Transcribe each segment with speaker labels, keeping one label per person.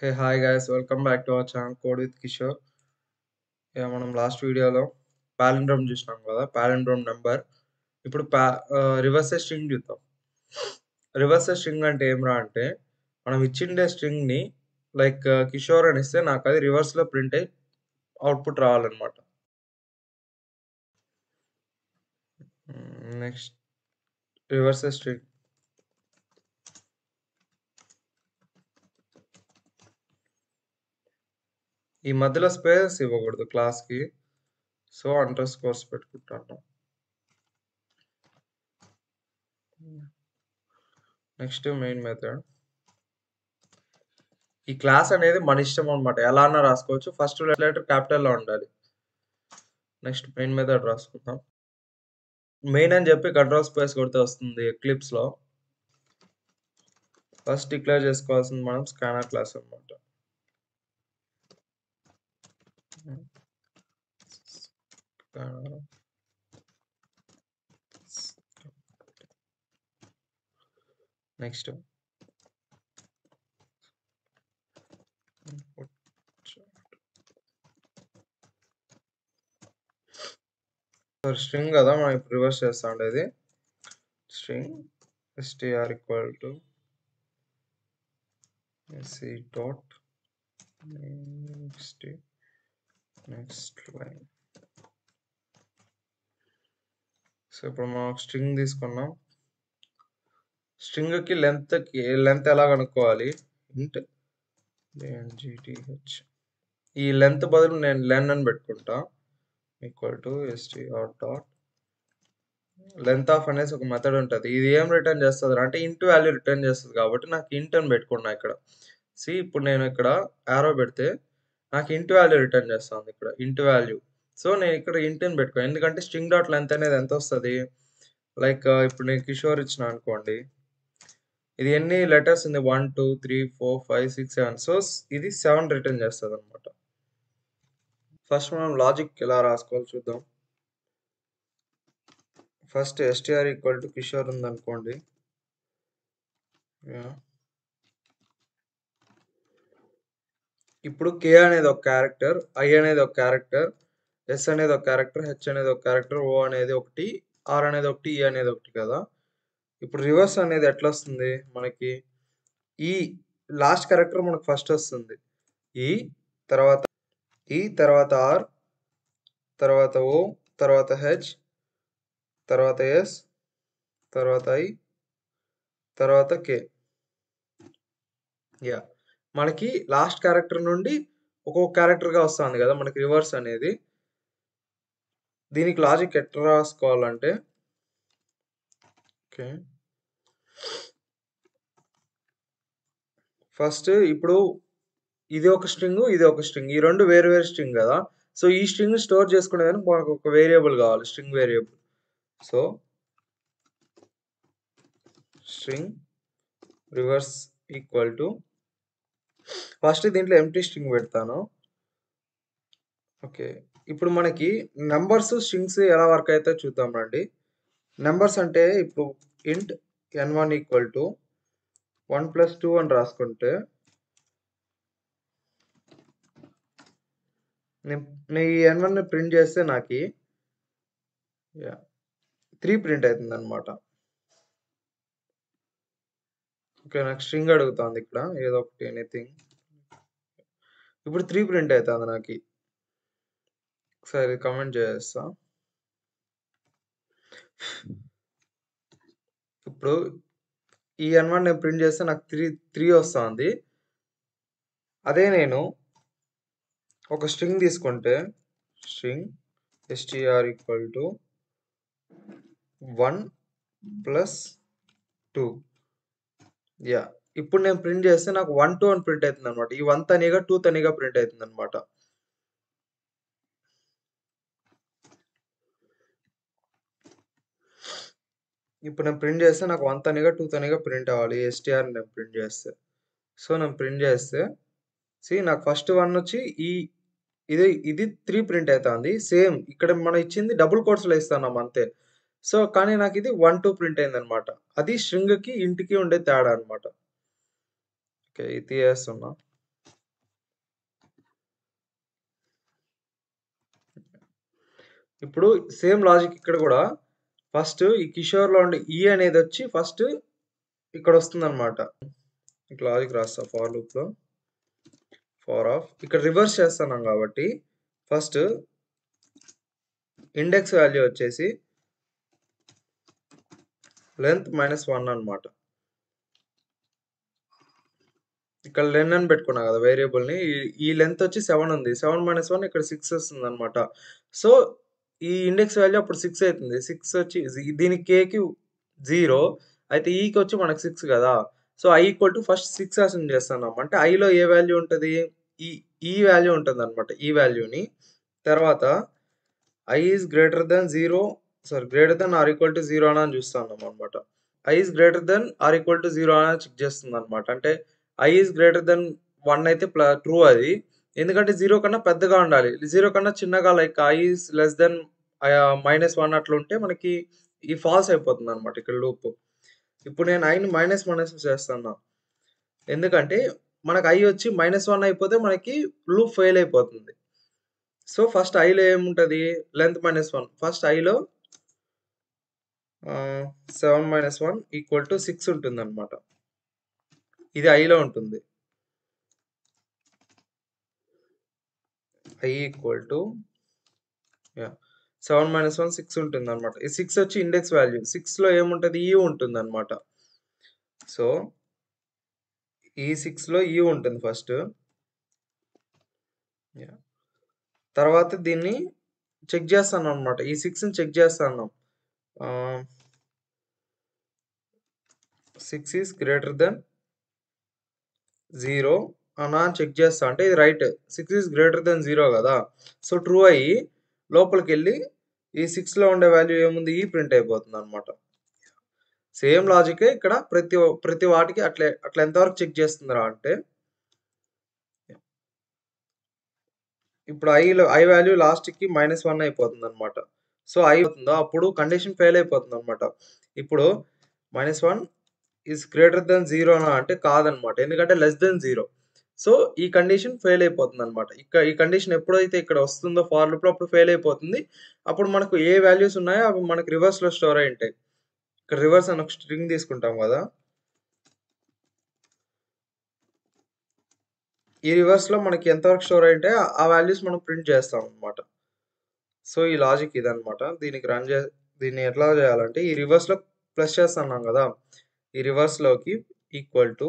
Speaker 1: Hey, hi guys, welcome back to our channel Code with Kishore. మనం last వీడియోలో palindrome చూసినాం కదా, palindrome number. ఇప్పుడు రివర్స్ స్ట్రింగ్ చూద్దాం. రివర్స్ స్ట్రింగ్ అంటే ఏమరా అంటే, మనం ఇచ్చిండే స్ట్రింగ్ని లైక్ కిషోర్ అని ఇస్తే నాకు అది రివర్స్లో ప్రింట్ అయ్యి అవుట్పుట్ రావాలన్నమాట. Next reverse string. ఈ మధ్యలో స్పేస్ ఇవ్వకూడదు క్లాస్కి, సో అండర్ స్కోర్స్ పెట్టుకుంటాను. Next main method. ఈ క్లాస్ అనేది మన ఇష్టం అనమాట, ఎలా అన్నా రాసుకోవచ్చు. ఫస్ట్ లెటర్ క్యాపిటల్లో ఉండాలి. నెక్స్ట్ మెయిన్ మెథడ్ రాసుకుందాం. మెయిన్ అని చెప్పి కంట్రోల్ స్పేస్ కొడితే వస్తుంది ఎక్లిప్స్లో. ఫస్ట్ డిక్లేర్ చేసుకోవాల్సింది మనం స్కానర్ క్లాస్ అనమాట. నెక్స్ట్ స్ట్రింగ్ కదా, మనం ఇప్పుడు రివర్స్ చేస్తా ఉండేది. String str equal to C dot next line. So ఇప్పుడు మనం స్ట్రింగ్ తీసుకున్నాం. స్ట్రింగ్కి లెంత్ ఎలా కనుక్కోవాలి? ఇంట్ length. ఈ లెంత్ బదులు నేను లెన్ అని పెట్టుకుంటా. Equal to str dot length of అనేసి ఒక మెథడ్ ఉంటుంది. ఇది ఏం రిటర్న్ చేస్తుంది అంటే ఇంట్ వాల్యూ రిటర్న్ చేస్తుంది, కాబట్టి నాకు ఇంట్ అని పెట్టుకున్నా ఇక్కడ. ఇప్పుడు నేను ఇక్కడ యారో పెడితే నాకు ఇంట్ వాల్యూ రిటర్న్ చేస్తుంది, ఇక్కడ ఇంట్ వాల్యూ. సో నేను ఇక్కడ ఇంట్ అని పెట్టుకో, ఎందుకంటే స్ట్రింగ్ డాట్ లెంత్ అనేది ఎంత వస్తుంది, లైక్ ఇప్పుడు నేను కిషోర్ ఇచ్చిన అనుకోండి, ఇది ఎన్ని లెటర్స్ ఉంది, 1 2 3 4 5 6 7. సో ఇది 7 రిటర్న్ చేస్తుంది అనమాట. ఫస్ట్ మనం లాజిక్ ఎలా రాసుకోవాలి చూద్దాం. First str equal to Kishore ఉందనుకోండి. ఇప్పుడు కే అనేది ఒక క్యారెక్టర్, ఐ అనేది ఒక క్యారెక్టర్, ఎస్ అనేది ఒక క్యారెక్టర్, హెచ్ అనేది ఒక క్యారెక్టర్, ఓ అనేది ఒకటి, ఆర్ అనేది ఒకటి, ఈ అనేది ఒకటి కదా. ఇప్పుడు రివర్స్ అనేది ఎట్లా వస్తుంది మనకి? ఈ లాస్ట్ క్యారెక్టర్ మనకు ఫస్ట్ వస్తుంది, ఈ తర్వాత ఆర్, తర్వాత ఓ, తర్వాత హెచ్, తర్వాత ఎస్, తర్వాత ఐ, తర్వాత కే. మనకి లాస్ట్ క్యారెక్టర్ నుండి ఒక్కొక్క క్యారెక్టర్గా వస్తుంది కదా మనకి రివర్స్ అనేది. దీనికి లాజిక్ ఎట్లా రాసుకోవాలంటే, ఓకే ఫస్ట్ ఇప్పుడు ఇది ఒక స్ట్రింగ్, ఇది ఒక స్ట్రింగ్, ఈ రెండు వేరు వేరు స్ట్రింగ్ కదా. సో ఈ స్ట్రింగ్ స్టోర్ చేసుకునేదానికి మనకు ఒక వేరియబుల్ కావాలి, string variable. So string reverse equal to, first దీంట్లో ఎంప్టీ స్ట్రింగ్ పెడతాను. ఓకే, ఇప్పుడు మనకి నెంబర్స్ స్ట్రింగ్స్ ఎలా వర్క్ అయితే చూద్దాం రండి. నెంబర్స్ అంటే ఇప్పుడు ఇంట్ n1 ఈక్వల్ టు 1 + 2 అని రాసుకుంటే, నేను ఈ n1 ప్రింట్ చేస్తే నాకు 3 ప్రింట్ అవుతుంది అనమాట. ఓకే, నాకు స్ట్రింగ్ అడుగుతుంది ఇక్కడ ఏదో ఒకటి, ఎనీథింగ్. ఇప్పుడు 3 ప్రింట్ అవుతుంది నాకు. ఒకసారి కమెంట్ చేస్తా. ఇప్పుడు ఈ n1 నేను ప్రింట్ చేస్తే నాకు 3 వస్తుంది. అదే నేను ఒక స్ట్రింగ్ తీసుకుంటే, స్ట్రింగ్ str ఈక్వల్ టు 1 + 2. ఇప్పుడు నేను ప్రింట్ చేస్తే నాకు 1 2 అని ప్రింట్ అవుతుంది అనమాట. ఈ 1 తనిగా 2 తనిగా ప్రింట్ అవుతుంది అనమాట. ఇప్పుడు నేను ప్రింట్ చేస్తే నాకు 1 తనిగా 2 తనిగా ప్రింట్ అవ్వాలి str నేను ప్రింట్ చేస్తే. సో నేను ప్రింట్ చేస్తే నాకు ఫస్ట్ 1 వచ్చి ఇది 3 ప్రింట్ అవుతుంది. సేమ్ ఇక్కడ మనం ఇచ్చింది డబుల్ కోట్స్లో ఇస్తున్నాం అంతే. సో కానీ నాకు ఇది 1 2 ప్రింట్ అయింది అనమాట. అది స్ట్రింగ్కి ఇంటికి ఉండే తేడా అనమాట. ఓకే, ఇది చేస్తున్నా. ఇప్పుడు సేమ్ లాజిక్ ఇక్కడ కూడా ఫస్ట్ ఈ కిషోర్లో ఉండే ఈ అనేది వచ్చి ఫస్ట్ ఇక్కడ వస్తుంది అనమాట. ఇట్లా లాజిక్ రాస్తా ఫార్ లూప్లో ఫార్ ఆఫ్ ఇక్కడ రివర్స్ చేస్తున్నాం కాబట్టి ఫస్ట్ ఇండెక్స్ వాల్యూ వచ్చేసి లెంత్ -1 అనమాట. ఇక్కడ లెన్ అని పెట్టుకున్నా కదా వేరియబుల్ని. ఈ లెంత్ వచ్చి 7 ఉంది. 7 - 1 ఇక్కడ 6 వస్తుంది అనమాట. సో ఈ ఇండెక్స్ వాల్యూ అప్పుడు 6 అవుతుంది. 6 వచ్చి దీనికి కేకి 0 అయితే ఈకి వచ్చి మనకు 6 కదా. So I equal to first 6 assign చేస్తున్నాం. అంటే ఐలో ఏ వాల్యూ ఉంటుంది? ఈ వాల్యూ ఉంటుంది అనమాట. ఈ వాల్యూని తర్వాత I is greater than 0 greater than or equal to 0 అని చూస్తున్నాం అనమాట. I is greater than or equal to 0 అని చెక్ చేస్తుంది అనమాట. అంటే ఐ ఈజ్ గ్రేటర్ దెన్ 1 అయితే ట్రూ అది. ఎందుకంటే 0 కన్నా పెద్దగా ఉండాలి. 0 కన్నా చిన్నగా like I is less than -1 అట్లా ఉంటే మనకి ఈ ఫాల్స్ అయిపోతుంది అనమాట ఇక్కడ లూప్. ఇప్పుడు నేను ఐని మైనస్ చేస్తాను. ఎందుకంటే మనకు ఐ వచ్చి -1 అయిపోతే మనకి లూప్ ఫెయిల్ అయిపోతుంది. సో ఫస్ట్ ఐలో ఏముంటుంది? లెంత్ -1. ఫస్ట్ ఐలో 7 - 1 = 6 ఉంటుంది అనమాట. ఇది ఐలో ఉంటుంది. ఐ ఈక్వల్ టు 7 - 1 6 ఉంటుంది అనమాట. ఈ 6 వచ్చి ఇండెక్స్ వాల్యూ. 6లో ఏముంటుంది? ఈ ఉంటుంది అనమాట. సో ఈ 6లో ఈ ఉంటుంది ఫస్ట్. తర్వాత దీన్ని చెక్ చేస్తాను అనమాట. ఈ 6ని చెక్ చేస్తాను. 6 ఈజ్ గ్రేటర్ దెన్ 0 అని చెక్ చేస్తా. అంటే ఇది రైట్. 6 ఈజ్ గ్రేటర్ దెన్ 0 కదా. సో ట్రూ అయ్యి లోపలికి వెళ్ళి ఈ 6లో ఉండే వాల్యూ ఏముంది? ఈ ప్రింట్ అయిపోతుంది అనమాట. సేమ్ లాజికే ఇక్కడ ప్రతి వాటికి అట్లా ఎంతవరకు చెక్ చేస్తుందిరా అంటే ఇప్పుడు ఐ వాల్యూ లాస్ట్కి -1 అయిపోతుంది అనమాట. సో ఐ అవుతుందో అప్పుడు కండిషన్ ఫెయిల్ అయిపోతుంది అనమాట. ఇప్పుడు -1 ఈజ్ గ్రేటర్ దెన్ 0 అంటే కాదనమాట. ఎందుకంటే లెస్ దెన్ 0. సో ఈ కండిషన్ ఫెయిల్ అయిపోతుంది అనమాట. ఈ కండిషన్ ఎప్పుడైతే ఇక్కడ వస్తుందో ఫార్ లూప్లో అప్పుడు ఫెయిల్ అయిపోతుంది. అప్పుడు మనకు ఏ వాల్యూస్ ఉన్నాయో అవి మనకు రివర్స్లో స్టోర్ అయి ఉంటాయి. ఇక్కడ రివర్స్ అని ఒక స్ట్రింగ్ తీసుకుంటాం కదా. ఈ రివర్స్లో మనకి ఎంతవరకు స్టోర్ అయి ఉంటే ఆ వాల్యూస్ మనం ప్రింట్ చేస్తాం అనమాట. సో ఈ లాజిక్ ఇదనమాట. దీన్ని ఎట్లా చేయాలంటే ఈ రివర్స్లో ప్లస్ చేస్తున్నాం కదా. ఈ రివర్స్లోకి ఈక్వల్ టు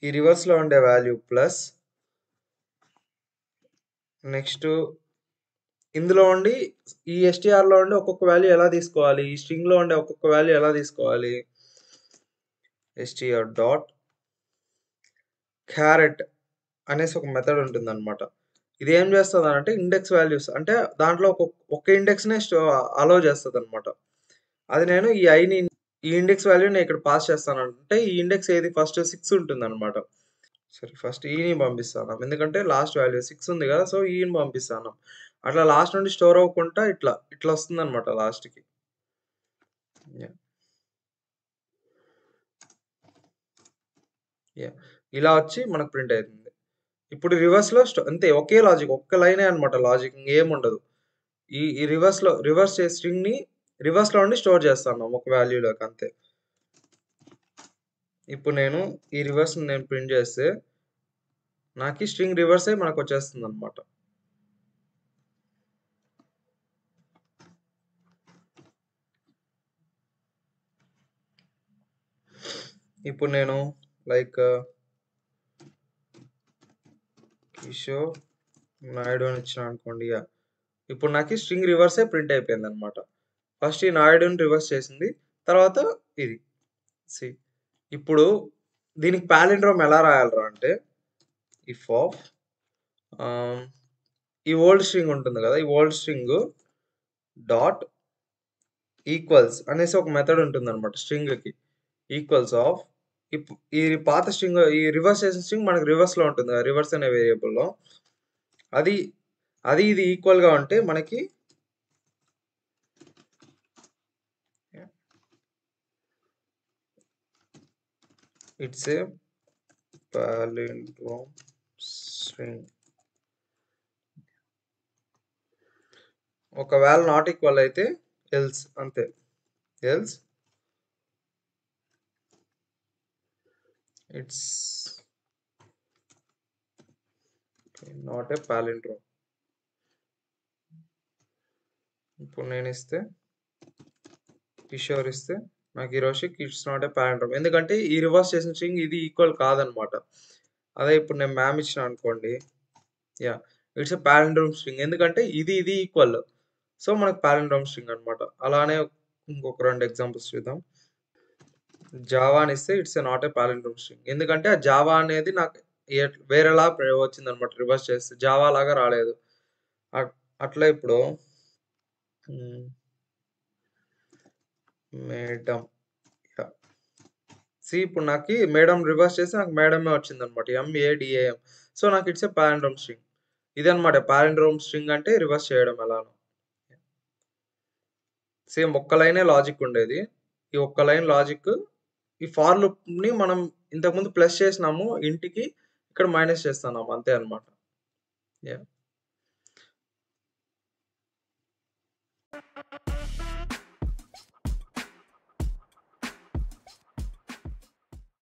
Speaker 1: ఈ రివర్స్లో ఉండే వాల్యూ ప్లస్ నెక్స్ట్ ఇందులో ఉండి ఈ ఎస్టీఆర్లో ఉండి ఒక్కొక్క వాల్యూ ఎలా తీసుకోవాలి? ఈ స్ట్రింగ్లో ఉండే ఒక్కొక్క వాల్యూ ఎలా తీసుకోవాలి? ఎస్టీఆర్ డాట్ క్యారెట్ అనేసి ఒక మెథడ్ ఉంటుంది అనమాట. ఇది ఏం చేస్తుంది అంటే ఇండెక్స్ వాల్యూస్ అంటే దాంట్లో ఒక్క ఇండెక్స్నే అలో చేస్తుంది అనమాట. అది నేను ఈ ఇండెక్స్ వాల్యూని ఇక్కడ పాస్ చేస్తాను. అంటే ఈ ఇండెక్స్ ఏది? ఫస్ట్ 6 ఉంటుంది అనమాట. సరే ఫస్ట్ ఈని పంపిస్తాను. ఎందుకంటే లాస్ట్ వాల్యూ 6 ఉంది కదా. సో ఈని పంపిస్తాను. అట్లా లాస్ట్ నుండి స్టోర్ అవ్వకుండా ఇట్లా వస్తుంది అనమాట లాస్ట్కి. ఇలా వచ్చి మనకు ప్రింట్ అవుతుంది. ఇప్పుడు రివర్స్లో అంతే ఒకే లాజిక్, ఒక్క లైనే అనమాట లాజిక్, ఇంకేం ఉండదు. ఈ రివర్స్ చేసే స్ట్రింగ్ని రివర్స్లో ఉండి స్టోర్ చేస్తాను ఒక వాల్యూలోకి అంతే. ఇప్పుడు నేను ఈ రివర్స్ని నేను ప్రింట్ చేస్తే నాకు ఈ స్ట్రింగ్ రివర్స్ అయ్యి మనకు వచ్చేస్తుంది అనమాట. ఇప్పుడు నేను లైక్ కిషోర్ నాయుడు అని ఇచ్చిన అనుకోండి. ఇప్పుడు నాకు ఈ స్ట్రింగ్ రివర్సే ప్రింట్ అయిపోయింది అనమాట. ఫస్ట్ ఈ నాయుడుని రివర్స్ చేసింది, తర్వాత ఇది ఇప్పుడు దీనికి పాలిండ్రోమ్ ఎలా రాయాలరా అంటే ఇఫ్ ఆఫ్ ఈ ఓల్డ్ స్ట్రింగ్ ఉంటుంది కదా. ఈ ఓల్డ్ స్ట్రింగ్ డాట్ ఈక్వల్స్ అనేసి ఒక మెథడ్ ఉంటుంది అనమాట. స్ట్రింగ్కి ఈక్వల్స్ ఆఫ్ ఈ పాత స్ట్రింగ్, ఈ రివర్స్ చేసిన స్ట్రింగ్ మనకు రివర్స్లో ఉంటుంది కదా, రివర్స్ అనే వేరియబుల్లో. అది ఇది ఈక్వల్గా ఉంటే మనకి ఇట్స్ ఏ palindrome string. ఒకవేళ నాట్ ఈక్వల్ అయితే ఎల్స్ అంతే. Else it's not a palindrome. ఇప్పుడు నేను ఇస్తే కిషోర్ ఇస్తే నాకు హిరోషిక్ ఇట్స్ నాట్ ఏ పాలిండ్రోమ్. ఎందుకంటే ఈ రివర్స్ చేసిన స్ట్రింగ్ ఇది ఈక్వల్ కాదనమాట. అదే ఇప్పుడు నేను మ్యామ్ ఇచ్చిన అనుకోండి, yeah it's a palindrome string. ఎందుకంటే ఇది ఈక్వల్, సో మనకు పాలిండ్రోమ్ స్ట్రింగ్ అనమాట. అలానే ఇంకొక 2 ఎగ్జాంపుల్స్ చూద్దాం. జావా అని ఇస్తే it's not a palindrome string. ఎందుకంటే ఆ జావా అనేది నాకు వేరేలా వచ్చిందనమాట. రివర్స్ చేస్తే జావా లాగా రాలేదు. అట్లా ఇప్పుడు మేడం, ఇప్పుడు నాకు మేడం రివర్స్ చేసి నాకు మేడమే వచ్చిందనమాట. MADAM. సో నాకు ఇట్స్ ఏ పాలిండ్రోమ్ స్ట్రింగ్. ఇదనమాట పాలిండ్రోమ్ స్ట్రింగ్ అంటే రివర్స్ చేయడం ఎలానో. సేమ్ ఒక్క లైనే లాజిక్ ఉండేది. ఈ ఒక్క లైన్ లాజిక్, ఈ ఫార్ లూప్ ని మనం ఇంతకుముందు ప్లస్ చేసినాము ఇంటికి, ఇక్కడ మైనస్ చేస్తున్నాము అంతే అనమాట. యా.